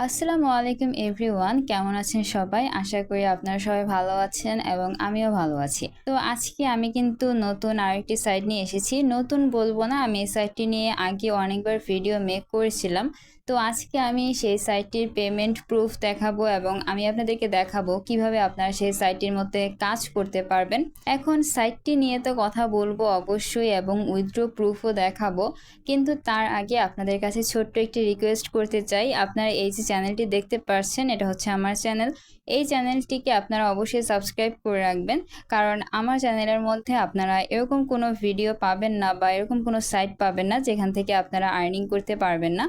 আসসালামু আলাইকুম এভরিওয়ান, কেমন আছেন সবাই? আশা করি আপনারা সবাই ভালো আছেন এবং আমিও ভালো আছি। তো আজকে আমি কিন্তু নতুন আরেকটি সাইট নিয়ে এসেছি। নতুন বলবো না, আমি এই সাইটটি নিয়ে আগে অনেকবার ভিডিও মেক করেছিলাম। তো আজকে আমি সেই সাইটটির পেমেন্ট প্রুফ দেখাবো এবং আমি আপনাদেরকে দেখাবো কিভাবে আপনারা সেই সাইটটির মধ্যে কাজ করতে পারবেন। এখন সাইটটি নিয়ে তো কথা বলবো অবশ্যই এবং উইথড্র প্রুফও দেখাবো, কিন্তু তার আগে আপনাদের কাছে ছোট্ট একটি রিকোয়েস্ট করতে চাই। আপনারা এই যে চ্যানেলটি দেখতে পাচ্ছেন, এটা হচ্ছে আমার চ্যানেল। এই চ্যানেলটিকে আপনারা অবশ্যই সাবস্ক্রাইব করে রাখবেন, কারণ আমার চ্যানেলের মধ্যে আপনারা এরকম কোনো ভিডিও পাবেন না বা এরকম কোনো সাইট পাবেন না যেখান থেকে আপনারা আর্নিং করতে পারবেন না।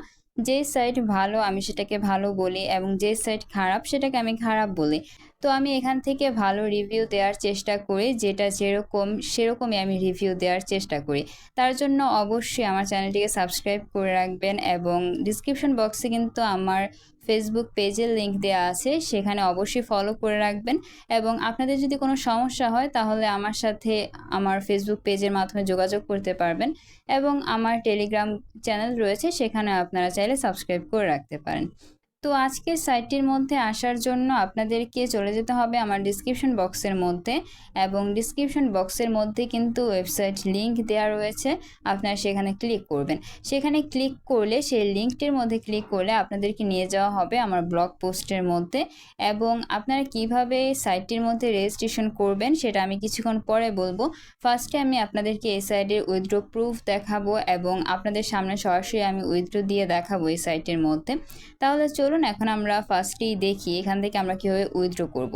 যে সাইট ভালো আমি সেটাকে ভালো বলি এবং যে সাইট খারাপ সেটাকে আমি খারাপ বলি। তো আমি এখান থেকে ভালো রিভিউ দেওয়ার চেষ্টা করি, যেটা যেরকম সেরকমই আমি রিভিউ দেওয়ার চেষ্টা করি। তার জন্য অবশ্যই আমার চ্যানেলটিকে সাবস্ক্রাইব করে রাখবেন এবং ডিসক্রিপশন বক্সে কিন্তু আমার ফেসবুক পেজের লিংক দেওয়া আছে, সেখানে অবশ্যই ফলো করে রাখবেন। এবং আপনাদের যদি কোনো সমস্যা হয় তাহলে আমার সাথে আমার ফেসবুক পেজের মাধ্যমে যোগাযোগ করতে পারবেন এবং আমার টেলিগ্রাম চ্যানেল রয়েছে, সেখানে আপনারা চাইলে সাবস্ক্রাইব করে রাখতে পারেন। তো আজকের সাইটটির মধ্যে আসার জন্য আপনাদেরকে চলে যেতে হবে আমার ডিসক্রিপশন বক্সের মধ্যে, এবং ডিসক্রিপশন বক্সের মধ্যে কিন্তু ওয়েবসাইট লিংক দেওয়া রয়েছে। আপনারা সেখানে ক্লিক করবেন। সেখানে ক্লিক করলে, সেই লিঙ্কটির মধ্যে ক্লিক করলে আপনাদেরকে নিয়ে যাওয়া হবে আমার ব্লগ পোস্টের মধ্যে। এবং আপনারা কিভাবে সাইটটির মধ্যে রেজিস্ট্রেশন করবেন সেটা আমি কিছুক্ষণ পরে বলবো। ফার্স্টে আমি আপনাদেরকে এই সাইটের উইথড্র প্রুফ দেখাবো এবং আপনাদের সামনে সরাসরি আমি উইথড্র দিয়ে দেখাবো এই সাইটের মধ্যে। তাহলে চলুন এখন আমরা ফার্স্টেই দেখি এখান থেকে আমরা কীভাবে উইথড্র করব।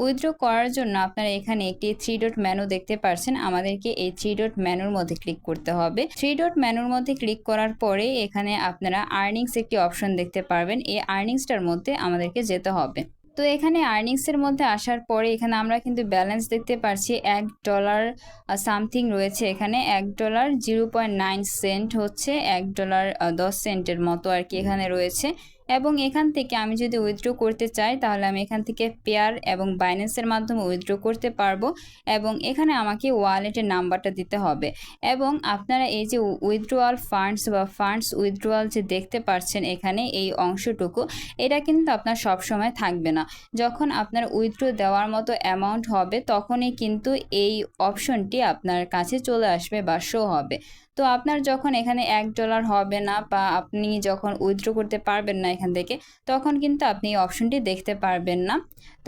উইথড্র করার জন্য আপনারা এখানে একটি 3 ডট মেনু দেখতে পাচ্ছেন। আমাদেরকে এই 3 ডট মেনুর মধ্যে ক্লিক করতে হবে। 3 ডট মেনুর মধ্যে ক্লিক করার পরে এখানে আপনারা আর্নিংস একটি অপশন দেখতে পারবেন। এই আর্নিংসটার মধ্যে আমাদেরকে যেতে হবে। তো এখানে আর্নিংসের মধ্যে আসার পরে এখানে আমরা কিন্তু ব্যালেন্স দেখতে পাচ্ছি $1 সামথিং রয়েছে। এখানে $1.09 হচ্ছে, $1.10 মতো আর কি এখানে রয়েছে। এবং এখান থেকে আমি যদি উইথড্র করতে চাই তাহলে আমি এখান থেকে পেয়ার এবং বাইন্যান্সের মাধ্যমে উইথড্র করতে পারবো। এবং এখানে আমাকে ওয়ালেটের নাম্বারটা দিতে হবে। এবং আপনারা এই যে উইথড্রোয়াল ফান্ডস বা ফান্ডস উইথড্রোয়াল যে দেখতে পাচ্ছেন এখানে এই অংশটুকু, এটা কিন্তু আপনার সব সময় থাকবে না। যখন আপনার উইথড্র দেওয়ার মতো অ্যামাউন্ট হবে তখনই কিন্তু এই অপশনটি আপনার কাছে চলে আসবে বা শো হবে। তো আপনার যখন এখানে $1 হবে না বা আপনি যখন উইথড্র করতে পারবেন না এখান থেকে, তখন কিন্তু আপনি এই অপশনটি দেখতে পারবেন না।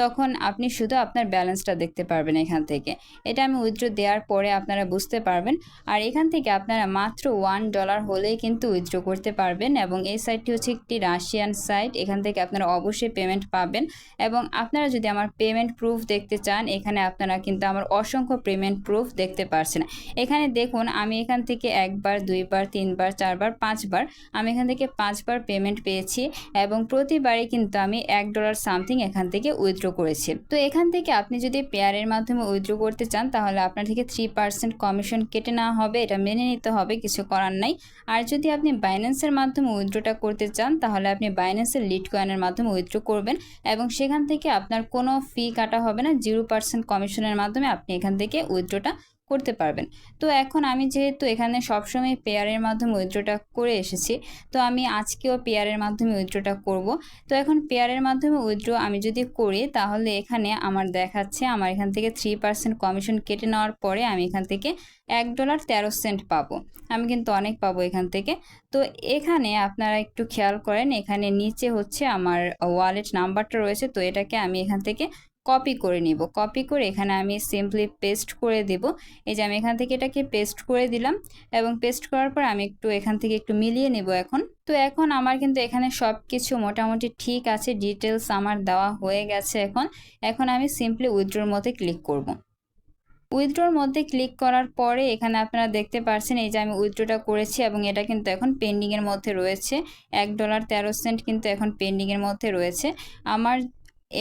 তখন আপনি শুধু আপনার ব্যালেন্সটা দেখতে পারবেন এখান থেকে। এটা আমি উইথড্র দেওয়ার পরে আপনারা বুঝতে পারবেন। আর এখান থেকে আপনারা মাত্র $1 হলেই কিন্তু উইথড্র করতে পারবেন। এবং এই সাইটটি হচ্ছে একটি রাশিয়ান সাইট, এখান থেকে আপনারা অবশ্যই পেমেন্ট পাবেন। এবং আপনারা যদি আমার পেমেন্ট প্রুফ দেখতে চান, এখানে আপনারা কিন্তু আমার অসংখ্য পেমেন্ট প্রুফ দেখতে পারছেন। এখানে দেখুন, আমি এখান থেকে 1 বার 2 বার 3 বার 4 বার 5 বার, আমি এখান থেকে 5 বার পেমেন্ট পেয়েছি এবং প্রতিবারই কিন্তু আমি $1 সামথিং এখান থেকে উইথড্র করেছি। তো এখান থেকে আপনি যদি পেয়ারের মাধ্যমে উইথড্র করতে চান তাহলে আপনার থেকে 3% কমিশন কেটে নেওয়া হবে, এটা মেনে নিতে হবে, কিছু করার নাই। আর যদি আপনি বাইন্যান্সের মাধ্যমে উইথড্রটা করতে চান তাহলে আপনি বাইন্যান্সের লিটকয়েনের মাধ্যমে উইথড্র করবেন এবং সেখান থেকে আপনার কোনো ফি কাটা হবে না। 0% কমিশনের মাধ্যমে আপনি এখান থেকে উইথড্রটা করতে পারবেন। তো এখন আমি যেহেতু এখানে সবসময় পেয়ারের মাধ্যমে উইথড্রটা করে এসেছি, তো আমি আজকেও পেয়ারের মাধ্যমে উইথড্রটা করব। তো এখন পেয়ারের মাধ্যমে উইথড্র আমি যদি করি তাহলে এখানে আমার দেখাচ্ছে আমার এখান থেকে 3% কমিশন কেটে নেওয়ার পরে আমি এখান থেকে $1.13 পাবো। আমি কিন্তু অনেক পাবো এখান থেকে। তো এখানে আপনারা একটু খেয়াল করেন, এখানে নিচে হচ্ছে আমার ওয়ালেট নাম্বারটা রয়েছে। তো এটাকে আমি এখান থেকে কপি করে নিব। কপি করে এখানে আমি সিম্পলি পেস্ট করে দেব। এই যে আমি এখান থেকে এটাকে পেস্ট করে দিলাম এবং পেস্ট করার পর আমি একটু এখান থেকে একটু মিলিয়ে নেব এখন। তো এখন আমার কিন্তু এখানে সব কিছু মোটামুটি ঠিক আছে, ডিটেলস আমার দেওয়া হয়ে গেছে। এখন আমি সিম্পলি উইথড্রোর মধ্যে ক্লিক করব। উইথড্রোর মধ্যে ক্লিক করার পরে এখানে আপনারা দেখতে পাচ্ছেন এই যে আমি উইথড্রোটা করেছি এবং এটা কিন্তু এখন পেন্ডিংয়ের মধ্যে রয়েছে। $1.13 কিন্তু এখন পেন্ডিংয়ের মধ্যে রয়েছে। আমার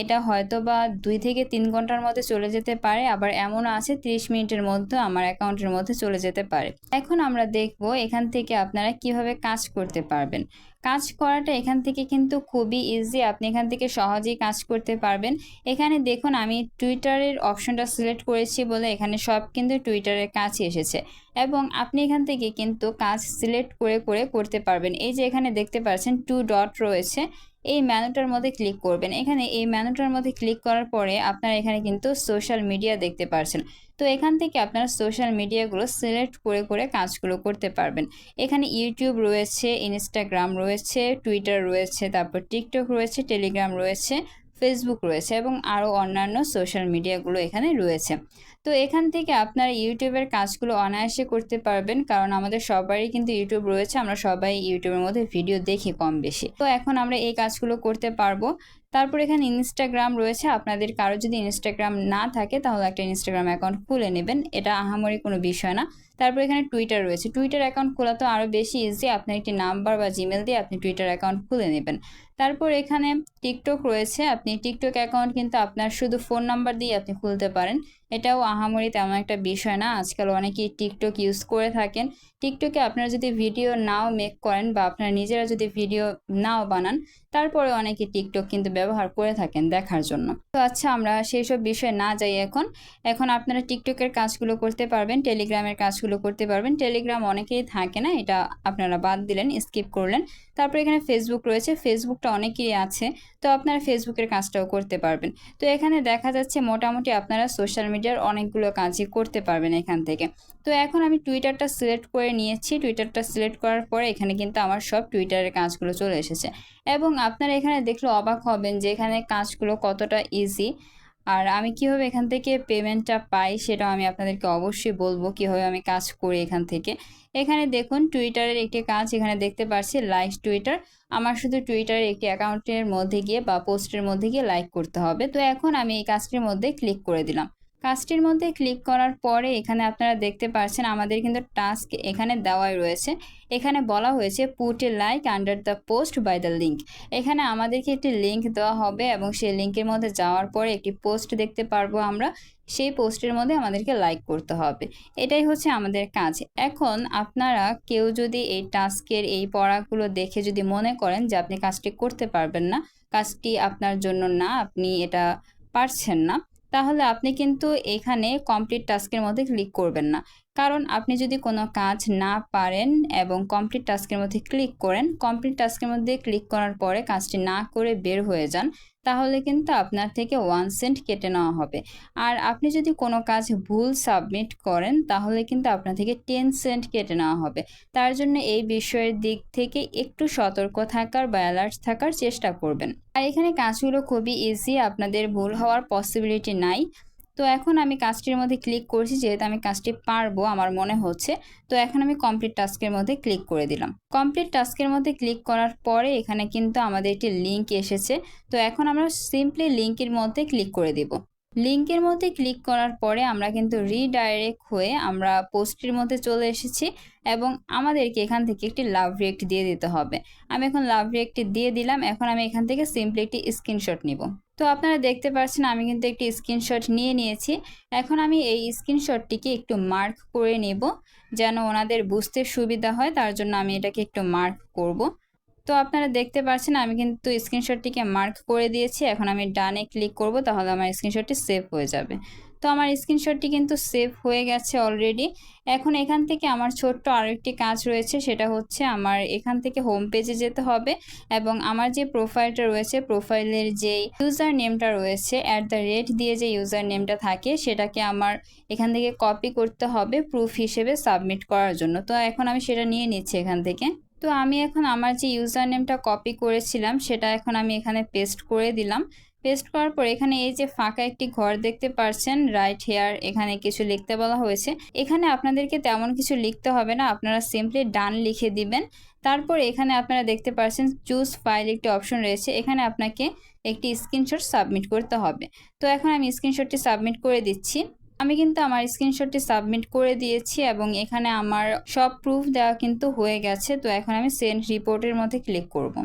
এটা হয়তো বা 2 থেকে 3 ঘন্টার মধ্যে চলে যেতে পারে, আবার এমনও আছে 30 মিনিটের মধ্যে আমার অ্যাকাউন্টের মধ্যে চলে যেতে পারে। এখন আমরা দেখব এখান থেকে আপনারা কিভাবে কাজ করতে পারবেন। কাজ করাটা এখান থেকে কিন্তু খুবই ইজি, আপনি এখান থেকে সহজেই কাজ করতে পারবেন। এখানে দেখুন আমি টুইটারের অপশনটা সিলেক্ট করেছি বলে এখানে সব কিন্তু টুইটারের কাছে এসেছে এবং আপনি এখান থেকে কিন্তু কাজ সিলেক্ট করে করে করতে পারবেন। এই যে এখানে দেখতে পাচ্ছেন 2 ডট রয়েছে, এই মেনুটার মধ্যে ক্লিক করবেন। এখানে এই মেনুটার মধ্যে ক্লিক করার পরে আপনারা এখানে কিন্তু সোশ্যাল মিডিয়া দেখতে পারছেন। তো এখান থেকে আপনারা সোশ্যাল মিডিয়াগুলো সিলেক্ট করে করে কাজগুলো করতে পারবেন। এখানে ইউটিউব রয়েছে, ইনস্টাগ্রাম রয়েছে, টুইটার রয়েছে, তারপর টিকটক রয়েছে, টেলিগ্রাম রয়েছে, ফেসবুক রয়েছে এবং আরও অন্যান্য সোশ্যাল মিডিয়াগুলো এখানে রয়েছে। তো এখান থেকে আপনারা ইউটিউবের কাজগুলো অনায়াসে করতে পারবেন, কারণ আমাদের সবারই কিন্তু ইউটিউব রয়েছে, আমরা সবাই ইউটিউবের মধ্যে ভিডিও দেখি কম বেশি। তো এখন আমরা এই কাজগুলো করতে পারবো। তারপর এখানে ইনস্টাগ্রাম রয়েছে, আপনাদের কারো যদি ইনস্টাগ্রাম না থাকে তাহলে একটা ইনস্টাগ্রাম অ্যাকাউন্ট খুলে নেবেন, এটা আহামরি কোনো বিষয় না। তারপর এখানে টুইটার রয়েছে, টুইটার অ্যাকাউন্ট খোলা তো আরও বেশি ইজি, আপনার একটি নাম্বার বা জিমেল দিয়ে আপনি টুইটার অ্যাকাউন্ট খুলে নেবেন। তারপর এখানে টিকটক রয়েছে, আপনি টিকটক অ্যাকাউন্ট কিন্তু আপনার শুধু ফোন নাম্বার দিয়ে আপনি খুলতে পারেন, এটাও আহামরি তেমন একটা বিষয় না। আজকাল অনেকেই টিকটক ইউজ করে থাকেন। টিকটকে আপনারা যদি ভিডিও নাও মেক করেন বা আপনারা নিজেরা যদি ভিডিও নাও বানান, তারপরে অনেকে টিকটক কিন্তু ব্যবহার করে থাকেন দেখার জন্য। তো আচ্ছা, আমরা সেই সব বিষয়ে না যাই। এখন আপনারা টিকটকের কাজগুলো করতে পারবেন, টেলিগ্রামের কাজগুলো করতে পারবেন। টেলিগ্রাম অনেকেই থাকে না, এটা আপনারা বাদ দিলেন, স্কিপ করলেন। তারপর এখানে ফেসবুক রয়েছে, ফেসবুকটা অনেকেরই আছে, তো আপনারা ফেসবুকের কাজটাও করতে পারবেন। তো এখানে দেখা যাচ্ছে মোটামুটি আপনারা সোশ্যাল মিডিয়ার অনেকগুলো কাজই করতে পারবেন এখান থেকে। তো এখন আমি টুইটারটা সিলেক্ট করে নিয়েছি, টুইটারটা সিলেক্ট করার পরে এখানে কিন্তু আমার সব টুইটারের কাজগুলো চলে এসেছে এবং আপনারা এখানে দেখলে অবাক হবেন যে এখানে কাজগুলো কতটা ইজি। আর আমি কিভাবে এখান থেকে পেমেন্টটা পাই সেটাও আমি আপনাদেরকে অবশ্যই বলবো, কিভাবে আমি কাজ করি এখান থেকে। এখানে দেখুন টুইটারের একটি কাজ এখানে দেখতে পাচ্ছি, লাইক টুইটার। আমার শুধু টুইটারের একটি অ্যাকাউন্টের মধ্যে গিয়ে বা পোস্টের মধ্যে গিয়ে লাইক করতে হবে। তো এখন আমি এই কাজটির মধ্যে ক্লিক করে দিলাম। কাজটির মধ্যে ক্লিক করার পরে এখানে আপনারা দেখতে পাচ্ছেন আমাদের কিন্তু টাস্ক এখানে দেওয়াই রয়েছে। এখানে বলা হয়েছে put a like under the post by the link. এখানে আমাদেরকে একটি লিঙ্ক দেওয়া হবে এবং সেই লিঙ্কের মধ্যে যাওয়ার পরে একটি পোস্ট দেখতে পারবো আমরা, সেই পোস্টের মধ্যে আমাদেরকে লাইক করতে হবে। এটাই হচ্ছে আমাদের কাজ। এখন আপনারা কেউ যদি এই টাস্কের এই পড়াগুলো দেখে যদি মনে করেন যে আপনি কাজটি করতে পারবেন না, কাজটি আপনার জন্য না, আপনি এটা পারছেন না, তাহলে আপনি কিন্তু এখানে কমপ্লিট টাস্কের মধ্যে ক্লিক করবেন না। কারণ আপনি যদি কোনো কাজ না পারেন এবং কমপ্লিট টাস্কের মধ্যে ক্লিক করেন, কমপ্লিট টাস্কের মধ্যে ক্লিক করার পরে কাজটি না করে বের হয়ে যান, তাহলে কিন্তু আপনার থেকে 1 সেন্ট কেটে নেওয়া হবে। আর আপনি যদি কোনো কাজ ভুল সাবমিট করেন তাহলে কিন্তু আপনার থেকে 10 সেন্ট কেটে নেওয়া হবে। তার জন্য এই বিষয়ের দিক থেকে একটু সতর্ক থাকার বা অ্যালার্ট থাকার চেষ্টা করবেন। আর এখানে কাজগুলো খুবই ইজি, আপনাদের ভুল হওয়ার পসিবিলিটি নাই। তো এখন আমি কাজটির মধ্যে ক্লিক করছি, যেহেতু আমি কাজটি পারবো আমার মনে হচ্ছে। তো এখন আমি কমপ্লিট টাস্কের মধ্যে ক্লিক করে দিলাম। কমপ্লিট টাস্কের মধ্যে ক্লিক করার পরে এখানে কিন্তু আমাদের একটি লিঙ্ক এসেছে। তো এখন আমরা সিম্পলি লিঙ্কের মধ্যে ক্লিক করে দিব। লিঙ্কের মধ্যে ক্লিক করার পরে আমরা কিন্তু রিডাইরেক্ট হয়ে আমরা পোস্টের মধ্যে চলে এসেছি এবং আমাদেরকে এখান থেকে একটি লাভ রিয়েক্ট দিয়ে দিতে হবে। আমি এখন লাভ রিয়েক্টটি দিয়ে দিলাম। এখন আমি এখান থেকে সিম্পলি একটি স্ক্রিনশট নিব। তো আপনারা দেখতে পাচ্ছেন আমি কিন্তু একটি স্ক্রিনশট নিয়ে নিয়েছি। এখন আমি এই স্ক্রিনশটটিকে একটু মার্ক করে নেব যেন ওনাদের বুঝতে সুবিধা হয়, তার জন্য আমি এটাকে একটু মার্ক করব। তো আপনারা দেখতে পাচ্ছেন আমি কিন্তু স্ক্রিনশটটিকে মার্ক করে দিয়েছি। এখন আমি ডানে ক্লিক করব, তাহলে আমার স্ক্রিনশটটি সেভ হয়ে যাবে। তো আমার স্ক্রিনশটটি কিন্তু সেভ হয়ে গেছে অলরেডি। এখন এখান থেকে আমার ছোট্ট আরেকটি কাজ রয়েছে, সেটা হচ্ছে আমার এখান থেকে হোম পেজে যেতে হবে এবং আমার যে প্রোফাইলটা রয়েছে, প্রোফাইলের যে ইউজার নেমটা রয়েছে @ দিয়ে যে ইউজার নেমটা থাকে, সেটাকে আমার এখান থেকে কপি করতে হবে প্রুফ হিসেবে সাবমিট করার জন্য। তো এখন আমি সেটা নিয়ে নিচ্ছি এখান থেকে। তো আমি এখন আমার যে ইউজার নেমটা কপি করেছিলাম সেটা এখন আমি এখানে পেস্ট করে দিলাম। পেস্ট করার পর এখানে এই যে ফাঁকা একটি ঘর দেখতে পাচ্ছেন, রাইট হেয়ার, এখানে কিছু লিখতে বলা হয়েছে। এখানে আপনাদেরকে তেমন কিছু লিখতে হবে না, আপনারা সিম্পলি ডান লিখে দিবেন। তারপর এখানে আপনারা দেখতে পাচ্ছেন চুজ ফাইল একটি অপশন রয়েছে, এখানে আপনাকে একটি স্ক্রিনশট সাবমিট করতে হবে। তো এখন আমি স্ক্রিনশটটি সাবমিট করে দিচ্ছি। আমি কিন্তু আমার স্ক্রিনশটটি সাবমিট করে দিয়েছি এবং এখানে আমার সব প্রুফ দেওয়া কিন্তু হয়ে গেছে। তো এখন আমি সেন্ড রিপোর্টের মধ্যে ক্লিক করব।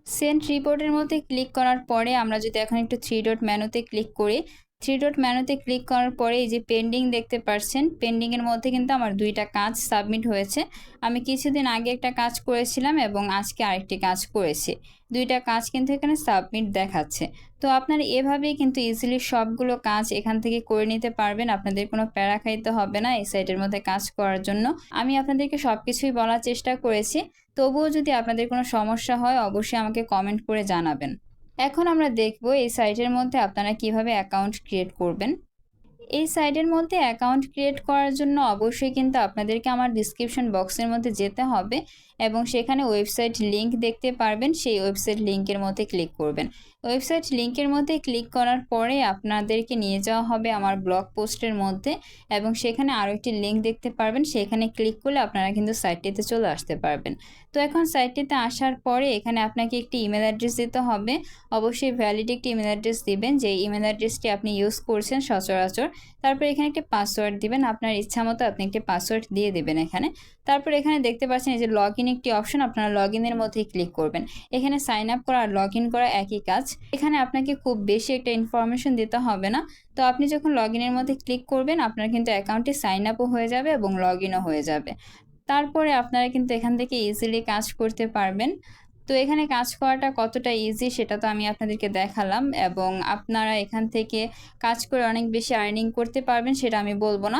সেন্ড রিপোর্টের মধ্যে ক্লিক করার পরে আমরা যদি এখন একটু 3 ডট মেনুতে ক্লিক করি, 3 ডট মেনুতে ক্লিক করার পরে এই যে পেন্ডিং দেখতে পাচ্ছেন, পেন্ডিংয়ের মধ্যে কিন্তু আমার 2টা কাজ সাবমিট হয়েছে। আমি কিছুদিন আগে একটা কাজ করেছিলাম এবং আজকে আরেকটি কাজ করেছি, 2টা কাজ কিন্তু এখানে সাবমিট দেখাচ্ছে। তো আপনারা এভাবেই কিন্তু ইজিলি সবগুলো কাজ এখান থেকে করে নিতে পারবেন, আপনাদের কোনো প্যারা খাইতে হবে না এই সাইটের মধ্যে কাজ করার জন্য। আমি আপনাদেরকে সব কিছুই বলার চেষ্টা করেছি। তো তবুও যদি আপনাদের কোনো সমস্যা হয় অবশ্যই আমাকে কমেন্ট করে জানাবেন। এখন আমরা দেখব এই সাইটের মধ্যে আপনারা কিভাবে অ্যাকাউন্ট ক্রিয়েট করবেন। এই সাইটের মধ্যে অ্যাকাউন্ট ক্রিয়েট করার জন্য অবশ্যই কিন্তু আপনাদেরকে আমার ডিসক্রিপশন বক্সের মধ্যে যেতে হবে এবং সেখানে ওয়েবসাইট লিংক দেখতে পারবেন, সেই ওয়েবসাইট লিংকের মধ্যে ক্লিক করবেন। ওয়েবসাইট লিংকের মধ্যে ক্লিক করার পরে আপনাদেরকে নিয়ে যাওয়া হবে আমার ব্লগ পোস্টের মধ্যে এবং সেখানে আরও একটি লিংক দেখতে পারবেন, সেখানে ক্লিক করলে আপনারা কিন্তু সাইটটিতে চলে আসতে পারবেন। তো এখন সাইটটিতে আসার পরে এখানে আপনাকে একটি ইমেল অ্যাড্রেস দিতে হবে। অবশ্যই ভ্যালিড একটি ইমেল অ্যাড্রেস দিবেন, যে ইমেল অ্যাড্রেসটি আপনি ইউজ করছেন সচরাচর। তারপর এখানে একটি পাসওয়ার্ড দিবেন, আপনার ইচ্ছা মতো আপনি একটি পাসওয়ার্ড দিয়ে দেবেন এখানে। তারপর এখানে দেখতে পাচ্ছেন এই যে লগ ইন একটি অপশন, আপনারা লগ ইনের মধ্যেই ক্লিক করবেন। এখানে সাইন আপ করা আর লগ ইন করা একই কাজ। এখানে আপনাকে খুব বেশি একটা ইনফরমেশন দিতে হবে না। তো আপনি যখন লগ ইনের মধ্যে ক্লিক করবেন আপনার কিন্তু অ্যাকাউন্টটি সাইন আপও হয়ে যাবে এবং লগ ইনও হয়ে যাবে। তারপরে আপনারা কিন্তু এখান থেকে ইজিলি কাজ করতে পারবেন। তো এখানে কাজ করাটা কতটা ইজি সেটা তো আমি আপনাদেরকে দেখালাম এবং আপনারা এখান থেকে কাজ করে অনেক বেশি আর্নিং করতে পারবেন সেটা আমি বলবো না।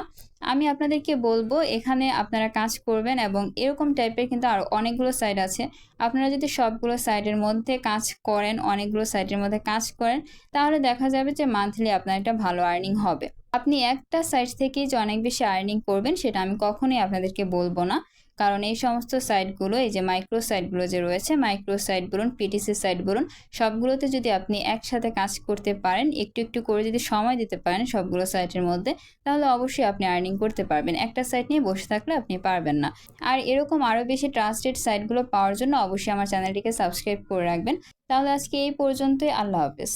আমি আপনাদেরকে বলবো এখানে আপনারা কাজ করবেন এবং এরকম টাইপের কিন্তু আরও অনেকগুলো সাইট আছে। আপনারা যদি সবগুলো সাইটের মধ্যে কাজ করেন, অনেকগুলো সাইটের মধ্যে কাজ করেন, তাহলে দেখা যাবে যে মান্থলি আপনার একটা ভালো আর্নিং হবে। আপনি একটা সাইট থেকেই যে অনেক বেশি আর্নিং করবেন সেটা আমি কখনোই আপনাদেরকে বলবো না, কারণ এই সমস্ত সাইটগুলো, এই যে মাইক্রো সাইটগুলো যে রয়েছে, মাইক্রো সাইট বলুন, পিটিসি সাইট বলুন, সবগুলোতে যদি আপনি একসাথে কাজ করতে পারেন, একটু একটু করে যদি সময় দিতে পারেন সবগুলো সাইটের মধ্যে, তাহলে অবশ্যই আপনি আর্নিং করতে পারবেন। একটা সাইট নিয়ে বসে থাকলে আপনি পারবেন না। আর এরকম আরও বেশি ট্রাস্টেড সাইটগুলো পাওয়ার জন্য অবশ্যই আমার চ্যানেলটিকে সাবস্ক্রাইব করে রাখবেন। তাহলে আজকে এই পর্যন্তই, আল্লাহ হাফেজ।